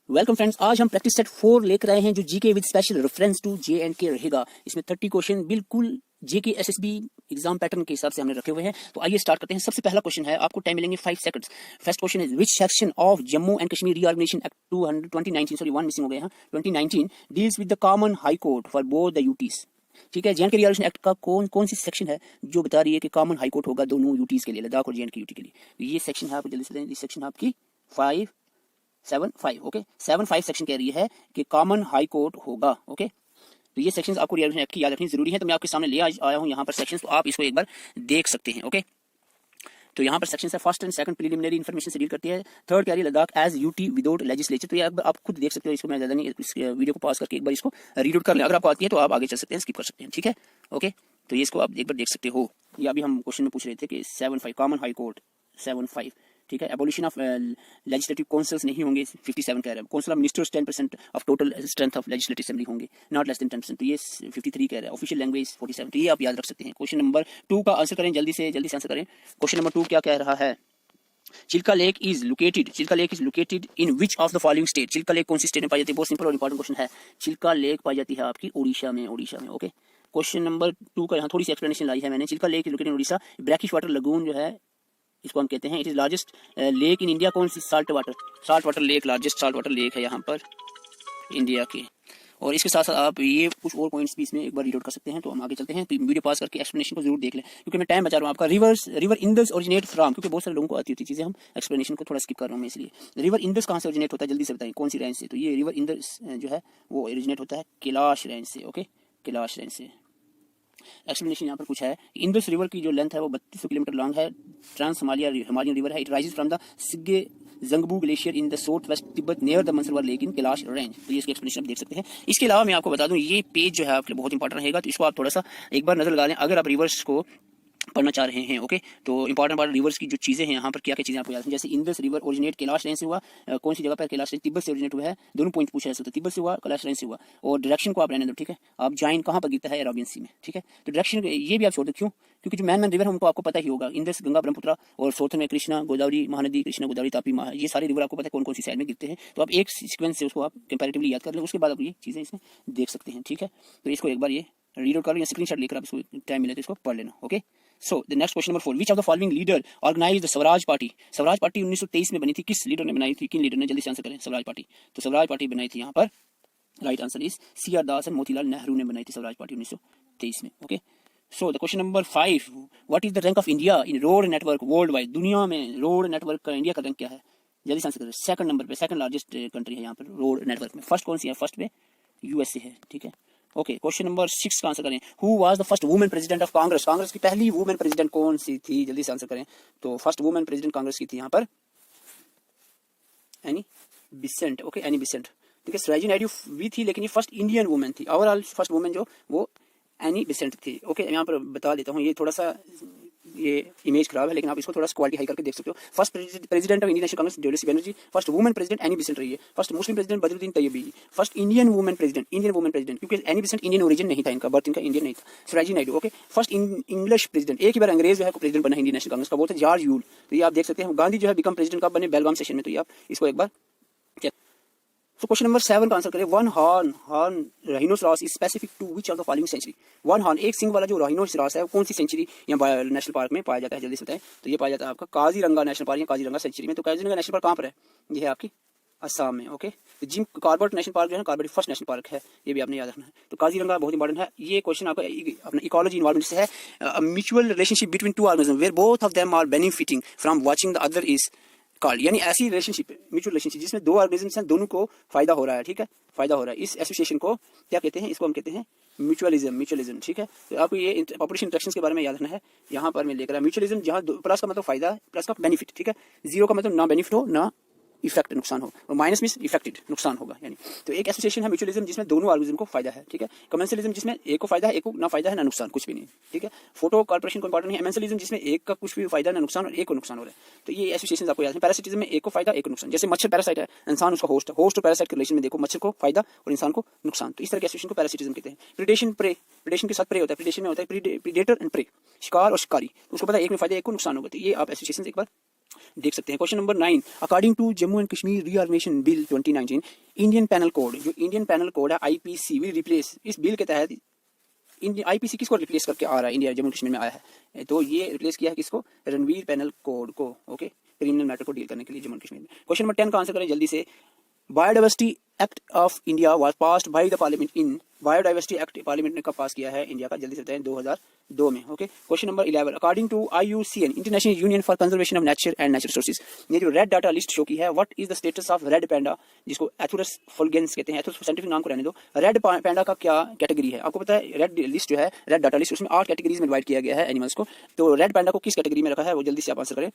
Welcome friends, आज हम practice set 4 लेकर आए हैं जो GK with special reference to J and K रहेगा। इसमें 30 क्वेश्चन बिल्कुल जेके एसएसबी एग्जाम पैटर्न के हिसाब से हमने रखे हुए हैं। तो आइए स्टार्ट करते हैं। सबसे पहला क्वेश्चन है, आपको टाइम मिलेंगे 5 seconds. First question is which section of Jammu and Kashmir reorganisation act 2019 sorry 1 missing हो गए हैं 2019 deals with the common high court for both the UTs. ठीक है, जे के रीऑर्गेनाइजेशन एक्ट का कौन सी सेक्शन है जो बता रही है कि कॉमन हाई कोर्ट होगा दोनों यूटीज के लिए, लद्दाख और जे के यूटी के लिए। तो ये सेक्शन है, आप जल्दी से, इस सेक्शन आपकी 575 ओके 75 सेक्शन कह रही है कि कॉमन हाई कोर्ट होगा। ओके, तो ये सेक्शंस आपको रीऑर्गेनाइजेशन एक्ट की याद रखनी जरूरी है। तो मैं आपके सामने ले आया हूं यहाँ पर सेक्शंस, तो आप इसको एक बार देख सकते हैं। ओके, तो यहाँ पर सेक्शन है first and second preliminary information से डील करती है। थर्ड कह रही है Ladakh as UT without legislature. तो ये आप खुद देख सकते हो, इसको मैं ज्यादा नहीं, इस वीडियो को पॉज करके एक बार इसको रीड आउट कर लें। अगर आपको आती है तो आप आगे चल सकते हैं, स्किप कर सकते हैं। ठीक है, ओके, तो ये इसको आप एक बार देख सकते हो। ये अभी हम क्वेश्चन में पूछ रहे थे कि 75 कॉमन हाई कोर्ट 75। ठीक है, एबोलिशन ऑफ लेजिस्लेटिव काउंसिल्स नहीं होंगे, 57 कह रहा है। Council of ministers 10% of total strength of legislative assembly होंगे, नॉट लेस देन 10%। तो ये 53 कह रहा है। Official language 47। तो ये आप याद रख सकते हैं। क्वेश्चन नंबर 2 का आंसर करें, जल्दी से आंसर करें। क्वेश्चन नंबर 2 क्या कह रहा है? Chilka lake is located in which of the following state. Chilka lake कौन सी स्टेट में पाई जाती है? बहुत सिंपल और इंपॉर्टेंट क्वेश्चन है। चिल्का लेक पाई जाती है आपकी उड़ीसा में। ओके, क्वेश्चन नंबर 2 का यहाँ थोड़ी सी एक्सप्लेनेशन लाई है मैंने। Chilika lake located in Orissa. Brackish water lagoon जो है इसको हम कहते हैं, it is largest lake in India. कौन सी? Salt water lake, largest salt water lake है यहाँ पर इंडिया के। और इसके साथ साथ आप ये कुछ और पॉइंट्स भी इसमें एक बार रीड आउट कर सकते हैं। तो हम आगे चलते हैं, तो वीडियो पास करके एक्सप्लेनेशन को जरूर देख लें, क्योंकि मैं टाइम बचा रहा हूँ आपका। रिवर इंदस ओरिजिनेट फ्रॉम, क्योंकि बहुत सारे लोगों को आती होती चीजें, हम एक्सप्लेनेशन को थोड़ा स्किप कर रहा हूँ मैं इसलिए। रिवर इंदस कहाँ से ओरिजिनेट होता है, जल्दी से बताएं, कौन सी रेंज से? तो ये रिवर इंदस जो है वो ओरिजिनेट होता है कैलाश रेंज से। ओके, कैलाश रेंज से। एक्सप्लेनेशन यहाँ पर कुछ है। इंदस रिवर की जो लेंथ है वो 3200 किलोमीटर लॉन्ग है। ट्रांस हिमालयन रिवर है। It rises from the Sige Jangbu glacier in the south west Tibet near the Mansarovar lake in Kailash range. तो ये इसकी एक्सप्लेनेशन आप देख सकते हैं। इसके अलावा मैं आपको बता दूं, ये पेज जो है आपके लिए बहुत इंपॉर्टेंट रहेगा, तो इसको आप थोड़ा सा एक बार नजर लगा दें अगर आप रिवर्स को पढ़ना चाह रहे हैं। ओके, तो इंपॉर्टेंट रिवर्स की जो चीजें हैं यहाँ पर, क्या क्या चीजें आपको याद हैं। जैसे Indus river originate Kailash range से हुआ। कौन सी जगह पर? कैलाश रेंज। तिब्बत से ओरिजिनेट हुआ है। दोनों पॉइंट पूछा है, तिब्बत से हुआ, कैलाश रेंज से हुआ। और डायरेक्शन को आप रहने दो। ठीक है, आप जाइन कहाँ पर गिरता है? अरेबियन सी में। ठीक है, तो डायरेक्शन ये भी आप छोड़ दो। क्यों? क्योंकि जो मैन रिवर है उनको आपको पता ही होगा, इंदस, गंगा, ब्रह्मपुत्र, और साउथ में कृष्णा, गोदावरी महानदी, कृष्णा, गोदावरी, तापी, ये सारे रिवर आपको पता है कौन कौन सी साइड में गिरते हैं। तो आप एक सीक्वेंस से उसको आप कंपैरेटिवली याद कर लें, उसके बाद आप ये चीजें इसमें देख सकते हैं। ठीक है, तो इसको एक बार ये रीड आउट कर लो या स्क्रीनशॉट लेकर आप इसको टाइम मिले तो इसको पढ़ लेना। Okay, so the next question number 4, which of the following leader organised the Swaraj party. Swaraj party 1923 में बनी थी। किस लीडर ने बनाई थी? किन लीडर ने? जल्दी से आंसर करें। स्वराज पार्टी, तो स्वराज पार्टी बनाई थी यहाँ पर, right answer is CR Das and Motilal Nehru ने बनाई थी स्वराज पार्टी 1923 में। Okay, so the question number 5, what is the rank of India in road network world wide. दुनिया में रोड नेटवर्क का इंडिया का रैंक क्या है? जल्दी से आंसर करें। सेकंड नंबर पे, सेकंड लार्जेस्ट कंट्री है यहाँ पर रोड नेटवर्क में। फर्स्ट कौन सी है? फर्स्ट पे USA है। ठीक है, ओके, क्वेश्चन नंबर 6 का आंसर करें। Who was the first women president of Congress. Congress की पहली वुमेन प्रेसिडेंट कौन सी थी? जल्दी से आंसर करें। तो फर्स्ट वुमेन प्रेसिडेंट कांग्रेस की थी यहाँ पर any Besant. Okay, any Besant. ठीक है, सरोजिनी नायडू भी थी, लेकिन ये फर्स्ट इंडियन वुमेन थी। ओवरऑल फर्स्ट वुमेन जो वो एनी बिसेंट थी। ओके, मैं यहाँ पर बता देता हूँ, ये थोड़ा सा ये इमेज खराब है, लेकिन आप इसको थोड़ा सा क्वालिटी हाई करके देख सकते हो। First president of Indian National Congress डेमोक्रेसी Banerjee. First women president Annie Besant रही है। First Muslim president Badruddin Tyabji. First Indian women president, क्योंकि एनी बिसेंट इंडियन ओरिजिन नहीं था, इनका बर्थ इनका इंडियन नहीं था, Sarojini Naidu. Okay, first English president, एक ही बार अंग्रेज जो है प्रेसिडेंट बना इंडियन नेशनल कांग्रेस का, वो था जॉर्ज यूल। तो ये आप देख सकते हैं। गांधी जो है बिकम प्रेसिडेंट कब बने? बेलगाम सेशन में। तो ये आप इसको एक बार। तो क्वेश्चन नंबर 7 का आंसर करें। One horn rhinoceros is specific to which of the following century. One horn, एक सिंग वाला जो राइनोसरॉस है वो कौन सी सेंचुरी या नेशनल पार्क में पाया जाता है? जल्दी से बताएं। तो ये पाया जाता है आपका काजीरंगा नेशनल पार्क या काजीरंगा सेंचुरी में। तो काजीरंगा नेशनल पार्क कहाँ पर है? ये है आपकी असम में। ओके, तो जिम कॉर्बेट नेशनल पार्क जो है कॉर्बेट फर्स्ट नेशनल पार्क है, ये भी आपने याद रखना है। तो काजीरंगा बहुत इंपॉर्टेंट है। ये क्वेश्चन आपका अपना इकोलॉजी इन्वायरमेंट से है। Mutual relationship between two organism where both of them are benefiting from watching the other is called, यानी ऐसी रिलेशनशिप, म्यूचुअल रिलेशनशिप जिसमें दो ऑर्गेनिजम्स हैं, दोनों को फायदा हो रहा है। ठीक है, फायदा हो रहा है। इस एसोसिएशन को क्या कहते हैं? इसको हम कहते हैं म्यूचुअलिज्म। ठीक है, तो आपको ये पॉपुलेशन इंटरेक्शंस के बारे में याद रखना है। यहाँ पर मैं लेकर आया म्यूचुअलिज्म, जहाँ प्लस का मतलब फायदा है, प्लस का बेनिफिट। ठीक है, जीरो का मतलब ना बेनिफिट हो ना इफेक्ट नुकसान हो, और माइनस मींस इफेक्टेड नुकसान होगा। यानी तो एक एसोसिएशन है म्यूचुअलिज्म जिसमें दोनों ऑर्गेनिज्म को फायदा है। ठीक है, कमेंसलिज्म जिसमें एक को फायदा है, एक को ना फायदा है ना नुकसान, कुछ भी नहीं। ठीक है, फोटो कॉर्पोरेशन को इंपॉर्टेंट है। एमेंसलिज्म जिसमें एक का कुछ भी फायदा ना नुकसान और एक को नुकसान हो रहा है। तो ये एसोसिएशन आपको याद है। पैरासिटिज्म में एक को फायदा एक को नुकसान, जैसे मच्छर पैरासाइट है, इंसान उसका होस्ट है। होस्ट और पैरासाइट के रिलेशन में देखो, मच्छर को फायदा और इंसान को नुकसान। तो इस तरह के एसोसिएशन को पैरासिटिज्म कहते हैं। प्रीडेशन प्रेडेशन के साथ प्रे होता है। प्रीडेशन में होता है प्रीडेटर एंड प्रे, शिकार और शिकारी। तो उसको पता है एक में फायदा एक को नुकसान होगा। तो ये आप एसोसिएशन एक बार देख सकते हैं। Question number 9, according to Jammu and Kashmir reorganisation bill 2019, Indian penal code, जो इंडियन पैनल कोड है आईपीसी विल रिप्लेस, इस बिल के तहत आईपीसी किसको रिप्लेस करके आ रहा है, इंडिया जम्मू कश्मीर में आया है, तो ये रिप्लेस किया है किसको, रणवीर पैनल कोड को, ओके, क्रिमिनल मैटर को डील करने के लिए जम्मू कश्मीर में। क्वेश्चन नंबर 10 का आंसर करें जल्दी से। Biodiversity act of India was passed by the parliament in, biodiversity act parliament ने कब पास किया है इंडिया का, जल्दी से बताएं, 2002 में, okay. Question number 11, according to IUCN, International Union for Conservation of Nature and Natural Resources, ये जो रेड डाटा लिस्ट शो की है, what is the status of red panda, जिसको एथुरस फुल्गेंस कहते हैं, एथुरस साइंटिफिक नाम को रहने दो, रेड पैंडा का क्या कैटेगरी है, आपको पता है रेड लिस्ट जो है, रेड डाटा लिस्ट, उसमें 8 कैटेगरीज में डिवाइड किया गया है एनिमल्स को, तो रेड पैंडा को किस कैटेगरी में रखा है वो जल्दी से आप आंसर करें।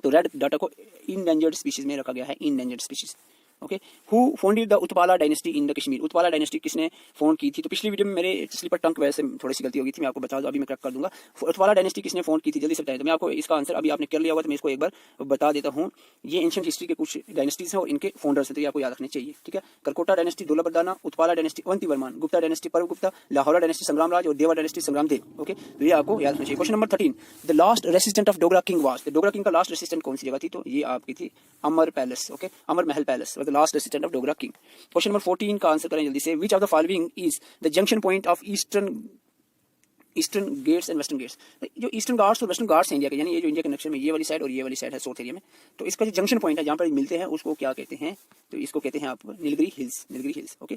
तो रेड डाटा को इंडेंजर्ड स्पीशीज में रखा गया है, endangered species, okay. Who founded the Utpala dynasty in the Kashmir, Utpala dynasty किसने फाउंड की थी, तो पिछली वीडियो में मेरे स्लीपर टंग की वजह से थोड़ी सी गलती हो गई थी, मैं आपको बता दूं, अभी मैं करेक्ट कर दूंगा। उत्पाला डायनेस्टी किसने फाउंड की थी, जल्दी से बताएं, तो मैं आपको इसका आंसर अभी आपने कर लिया हुआ, तो मैं इसको एक बार बता देता हूं। ये एंशिएंट हिस्ट्री के कुछ डायनेस्टीज हैं और इनके फाउंडर्स हैं, तो ये आपको याद रखने चाहिए, ठीक है। Karkota dynasty Durlabhadana, Utpala dynasty Avanti Varman, Gupta dynasty Parva Gupta, लाहौरा dynasty संग्राम राज और देवा डायनेस्टी संग्राम देव, ओके, तो ये आपको याद रखना चाहिए। Question number 13, the last resistant of Dogra king was, Dogra king का लास्ट रेसिस्टेंट कौन सी जगह थी, तो ये आपकी थी अमर palace, okay, Amar Mahal palace the last resistant of Dogra king. Question number 14 का आंसर करें जल्दी से। Which of the following is the junction point of eastern gates and western gates, जो ईस्टर्न घाट्स और वेस्टर्न घाट्स हैं इंडिया के, यानी ये जो इंडिया के नक्शे में ये वाली साइड और ये वाली साइड है साउथ एरिया में, तो इसका जो जंक्शन पॉइंट है जहाँ पर मिलते हैं उसको क्या कहते हैं, तो इसको कहते हैं आप Nilgiri hills, Nilgiri hills, okay.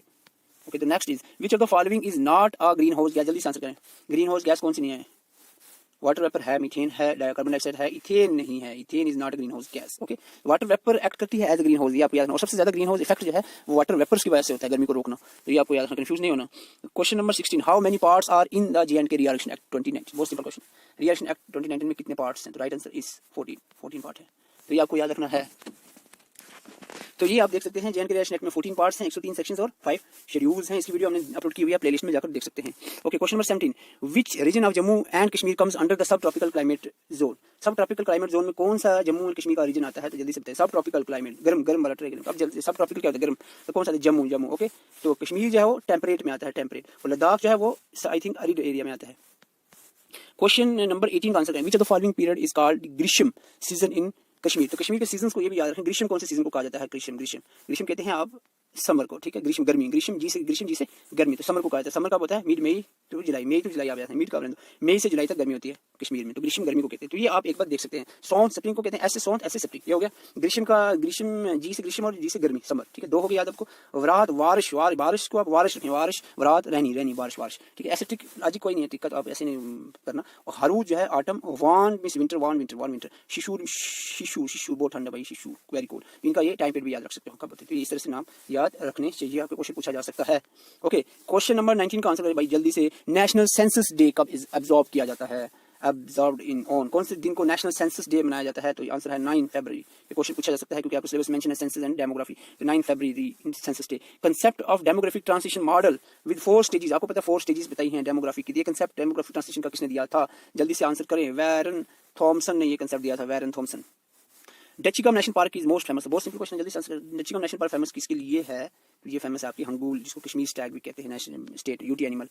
Okay, तो next is which of the following is not a green house gas, जल्दी से आंसर करें। ग्रीन हाउस गैस कौन सी नहीं है, वाटर वेपर है, मीथेन है, कार्बन डाइऑक्साइड है, इथेन नहीं है, ethane is not a green house gas, okay. Water vapour act करती है एज ग्रीन हाउस, ये आपको याद रखना, और सबसे ज्यादा ग्रीन हाउस इफेक्ट जो है वो वाटर वेपर्स की वजह से होता है, गर्मी को रोकना, तो ये आपको याद रखना, कंफ्यूज नहीं होना। Question number 16, how many parts are in the J&K reorganisation act 2019, बहुत सिंपल क्वेश्चन, रीऑर्गेनाइजेशन एक्ट 2019 में कितने पार्ट्स हैं, तो राइट आंसर इज 14 पार्ट है, तो ये आपको याद रखना है। तो ये आप देख सकते हैं J&K रीऑर्गेनाइजेशन एक्ट में 14 पार्ट्स हैं, 103 सेक्शंस और 5 शेड्यूल्स हैं, इसकी वीडियो हमने अपलोड की हुई है, प्लेलिस्ट में जाकर देख सकते हैं, okay. Question number 17, which region of Jammu and Kashmir comes under the sub tropical climate zone, सब ट्रॉपिकल क्लाइमेट जोन में कौन सा जम्मू एंड कश्मीर का रीजन आता है, तो जल्दी से बताइए। सब ट्रॉपिकल क्लाइमेट, गर्म वाला ट्रेन, अब जल्दी, सब ट्रॉपिकल क्या होता है, गर्म, तो कौन सा है, जम्मू, ओके। तो कश्मीर जो है वो टेम्परेट में आता है, टेम्परेट, और लद्दाख जो है वो आई थिंक अरिड एरिया में आता है। क्वेश्चन नंबर 18 का आंसर करें, which of the following period is called ग्रीष्म सीजन इन कश्मीर, तो कश्मीर के सीजन को ये भी याद रखें, ग्रीष्म कौन से सीजन को कहा जाता है, ग्रीष्म कहते हैं आप समर को, ठीक है, ग्रीष्म गर्मी, ग्रीष्म जी से गर्मी, तो समर को कहा जाता है, समर कब होता है, mid May to July, May to July आ जाता है, मिड का मई से जुलाई तक गर्मी होती है कश्मीर में, तो ग्रीष्म गर्मी को कहते हैं, तो ये आप एक बार देख सकते हैं। सौंत स्प्रिंग को कहते हैं, ऐसे सौंत ऐसे स्प्रिंग, ये हो गया ग्रीष्म का, ग्रीष्म जी से ग्रीष्म और जी से गर्मी समर, ठीक है, दो हो गया याद आपको। वरात बारिश, बारिश को आप बारिश रखें, बारिश वरात रहनी बारिश, ठीक है, ऐसे ठीक आज कोई नहीं है टिक्का, तो आप ऐसे नहीं करना। और हरूज जो है ऑटम, वान मींस विंटर, विंटर, शिशुर बहुत ठंडा भाई, शिशु वेरी कोल्ड, इनका ये टाइम पीरियड भी याद रख सकते हो कब होते हैं, तो इस तरह से नाम याद रखने चाहिए, आपको क्वेश्चन पूछा जा सकता है, ओके। क्वेश्चन नंबर 19 का आंसर करें भाई जल्दी से। नेशनल सेंसस डे कब ऑब्जर्व किया जाता है, ऑब्जर्व्ड इन ऑन, कौन से दिन को नेशनल सेंसस डे मनाया जाता है, तो आंसर है 9 फरवरी, ये क्वेश्चन पूछा जा सकता है क्योंकि आपको सिलेबस मेंशन है सेंसस एंड डेमोग्राफी, तो 9 फरवरी census day. Concept of demographic transition model with 4 stages, आपको पता है 4 स्टेजेस बताई हैं डेमोग्राफी की, ये कंसेप्ट डेमोग्राफिक ट्रांजिशन का किसने दिया था, जल्दी से आंसर करें, वैरन थॉमसन ने ये कंसेप्ट दिया था, Warren Thompson. Dachigam national park is most famous, बहुत सिंपल क्वेश्चन, जल्दी से answer. Dachigam national park famous किसके लिए है, ये फेमस है आपकी हंगूल, जिसको कश्मीर स्टैग भी कहते हैं, नेशनल स्टेट यूटी एनिमल।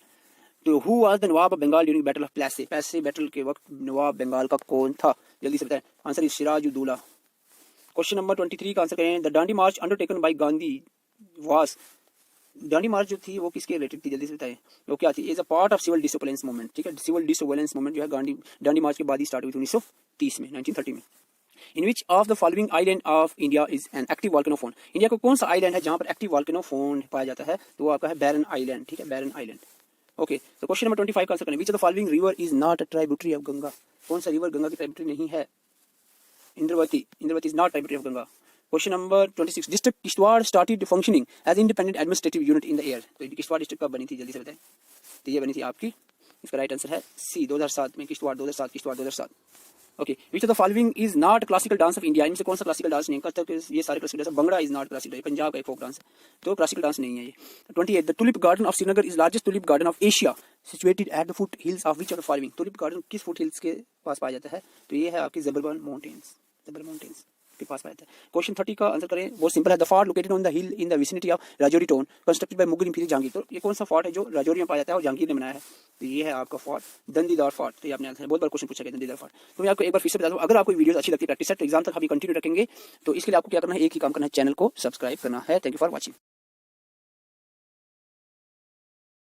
तो who was the nawab of Bengal during battle of Plassey battle के वक्त नवाब बंगाल का कौन था, जल्दी से बताएं, answer is Sirajuddaulah. Question number 23 का आंसर करें, the Dandi march undertaken by Gandhi was, Dandi march जो थी वो किसके रिलेटेड थी, जल्दी से बताएं, वो क्या थी, is a part of civil disobedience movement, ठीक है, सिविल डिसोबेलेंस मूवमेंट जो है डांडी मार्च के बाद ही स्टार्ट हुई थी 1930 में, 1930 में। In which of the following island of India is an active volcano found, India को कौन सा आइलैंड है जहां पर एक्टिव वॉल्केनो फाउंड पाया जाता है, तो वो आपका है बैरन आइलैंड, ठीक है, बैरन आइलैंड, ओके। तो क्वेश्चन नंबर 25 का आंसर करें, which of the following river is not a tributary of Ganga, कौन सा रिवर गंगा की ट्राइब्यूटरी नहीं है, Indravati is not tributary of Ganga. Question number 26, district Kishtwar started functioning as independent administrative unit in the year, तो Kishtwar district कब बनी थी, जल्दी से बताएं, तो ये बनी थी आपकी, इसका राइट आंसर है सी 2007 में, Kishtwar 2007, okay. Which of the following is not classical dance of India, इनमें से कौन सा क्लासिकल डांस नहीं करता, ये सारे classical dance, bhangra is not classical, Punjab का एक फोक डांस, तो क्लासिकल डांस नहीं है ये। 28, the tulip garden of Srinagar is largest tulip garden of Asia situated at the foot hills of which of the following, tulip garden किस foot hills के पास पाया जाता है, तो ये है आपकी जबरवन माउंटेन्स, के पास पाया जाता है। क्वेश्चन 30 का आंसर करें, बहुत सिंपल है। The fort located on the hill in the vicinity of Rajouri town constructed by Mughal imperial Jahangir. तो ये कौन सा फोर्ट है जो राजौरी में पाया जाता है और जहांगीर ने बनाया है? तो ये है आपका फोर्ट दंदीदार फोर्ट। तो ये आपने आंसर बहुत बार क्वेश्चन पूछा गया दंदीदार फोर्ट। तो मैं आपको एक बार फिर से बता दूं, अगर आपको वीडियो अच्छी लगती है प्रैक्टिस सेट एग्जाम तक अभी कंटिन्यू रखेंगे, तो इसके लिए आपको क्या करना है, एक ही काम करना है, चैनल को सब्सक्राइब करना है। Thank you for watching.